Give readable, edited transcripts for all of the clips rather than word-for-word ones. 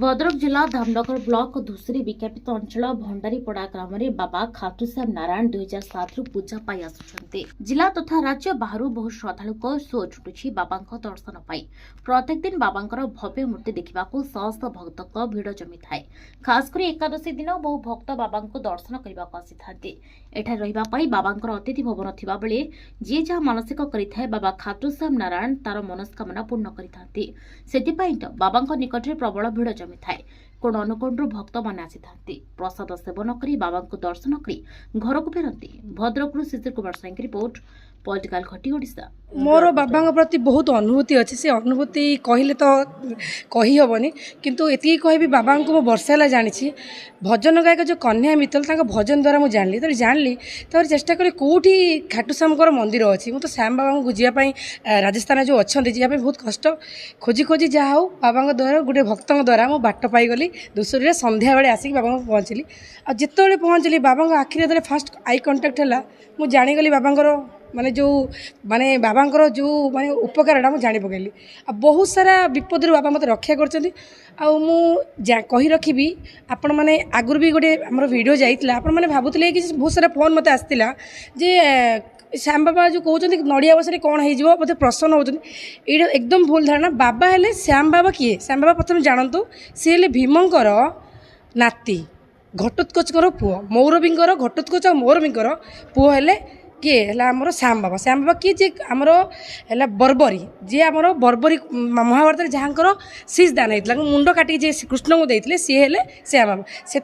भद्रक जिला धामनगर ब्लॉक धुसरी विज्ञापित अंचल भंडारीपड़ा ग्राम में बाबा खाटूश्याम नारायण 2007 पूजा पाई आसुछन्ते। जिला तथा राज्य बाहर बहु श्रद्धालुक शो छुटुछि बाबा दर्शन पाई। प्रत्येक दिन बाबांकर भव्य मूर्ति देखिबाकू शह शह भक्तक भिड़ जमी थाए। खासकर एकादशी दिन बहु भक्त बाबांको दर्शन करबाकू आसिथान्ते। एठारे रहिबा पाई बाबांकर अतिथि भवन थिबा बेले जे जहा मानसिक करिथाए बाबा खाटूश्याम नारायण तार मनस्कामना पूर्ण करिथान्ते। सेथिपाई तो बाबांको निकटरे प्रबल भिड़ जमी थाए। कोण अनुकोणरू भक्त माने आसिथान्ते। प्रसाद सेवन करी बाबांको दर्शन करी घरକୁ फेरନ୍ତି। भद्रकରୁ शिशिर कुमार साईं रिपोर्ट, पॉलिटिकल घटी ओडिशा। मोर बाबा प्रति बहुत अनुभूति अच्छी। से अनुभूति कहले तो कही हेनी, किंतु एति कहबी बाबा को वर्षा जानी भजन गायक जो कन्या मित्तल भजन द्वारा मुझे जानी तो जानी तो चेष्टा करी कौटी खाटूश्याम मंदिर अच्छी। मुझे तो श्याम बाबा को जावाई राजस्थान जो अच्छा जावाई बहुत कष्ट खोजी खोजी जहाँ हो बाबा द्वारा गोटे भक्त द्वारा मुझे बाट पाईगली। दूसरी संध्या बेले आसिक बाबा पहुँचली। आते पहुँचली बाबा आखिरी फास्ट आई कंटाक्ट है मुझे जानीगली बाबा माने जो माने बाबांकर जो माने उपकारटा मुझे जानी पकड़ी। बहुत सारा विपद बाबा मत रक्षा कर कही रखी। आपण मैंने आगुरी भी गोटे आम भिडियो जाइला आपण मैंने भावुले कि बहुत सारा फोन मत आसाला जे श्याम बाबा जो कहते नड़िया बस कौन हो मतलब प्रसन्न होती ये एकदम भूल धारणा। बाबा हेले श्याम बाबा किए? श्याम बाबा प्रथम जानतु सी हेले भीमंकर नाती घटोत्कचर पुओ। मौरवींकर घटोत्कच और मौरवींकर पुओ हेले किए है आमर श्याम बाबा। श्याम बाबा किए जे आमर है बर्बरी जी आमर बर्बरी महाभारत जहाँकर शीश दान होता मुंड काटिक जे कृष्ण को देते सी हेले श्याम बाबा। से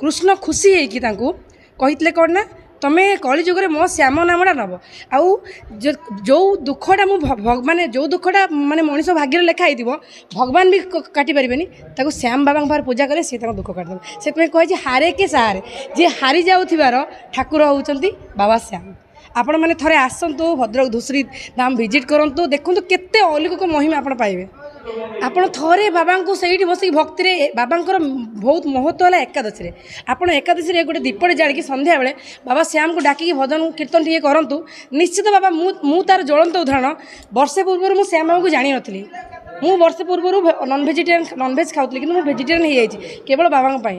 कृष्ण खुशी होती कहते कौन ना तुम्हें कलिजुगे मो श्याम नामटा नब आउ जो दुखटा माने जो दुखटा माने मनीष भाग्य लेखाई भगवान भी काटी पारे श्याम बाबा पूजा करें सी दुख काटिदेव। से कहे हारे के सहारे जी हारी जाऊर ठाकुर होती बाबा श्याम। आपण मैंने थरे आसतु भद्रक धुसरी धाम विजिट करूँ देखूँ केते अलौकिक महिमा आप पाइबे। आपण थरे बाबा को सही बसिक भक्ति रे बाबांकर बहुत महत्व है। एकादशी आपण एकादशी गोटे दीपटे जाड़ी संध्या बेले बाबा श्याम को डाकिक भजन कीर्तन टे करूँ निश्चित बाबा मु तार ज्वलंत उदाहरण। वर्षे पूर्व मु श्याम बाबा को जानी नी। मु वर्षे पूर्व नॉनवेज खाऊली कि वेजिटेरियन हो केवल बाबा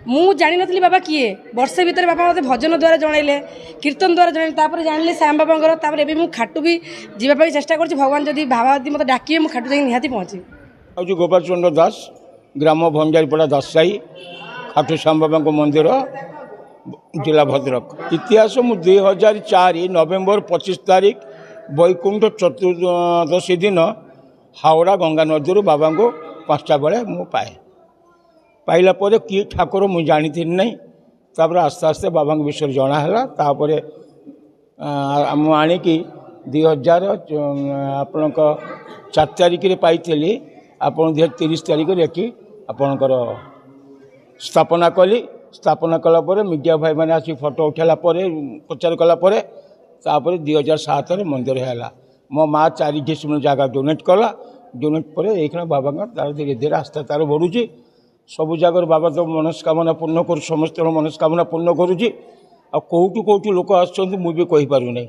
मु जानी नी बाबा किए। वर्षे भितर बाबा मत भजन द्वारा जनइले कीर्तन द्वारा जनइले जानी श्याम बाबा एवं खाटू भी जावाई चेष्टा कर भगवान जदि बाबा मत डाकिए मु खाटू निहाती पहुँची। आज गोपाल चंद्र दास ग्राम भंडारीपड़ा दासाई खाटू श्याम बाबा मंदिर जिला भद्रक। इतिहास मु 2004 नवेम्बर 25 तारीख वैकुंठ चतुर्दशी दिन हावड़ा गंगा नदी बाबा को 5टा बेले मु पाए। पाइला परे किए ठाकुर मुझे जानी थी नहीं। तापर आस्ते आस्ते बाबा विषय जनाला। आणिकी 2000 आपण 4 तारिख पाई आप 2030 तारिख कि आपणकर स्थापना कली। स्थापना कलापर मीडिया भाई मैंने आसी फोटो उठाला प्रचार कलापर 2007 मंदिर है। मो माँ 4 डिसमिल जगह डोनेट कला। डोनेट पर एक बाबा तार धीरे धीरे आस्था तार बढ़ुची। सबु जगह बाबा तो मनस्कामना पूर्ण कर समस्त मनस्कामना पूर्ण करुँची। आ कौटू कौटू लोक आसुँच मुझे कहीपर नहीं।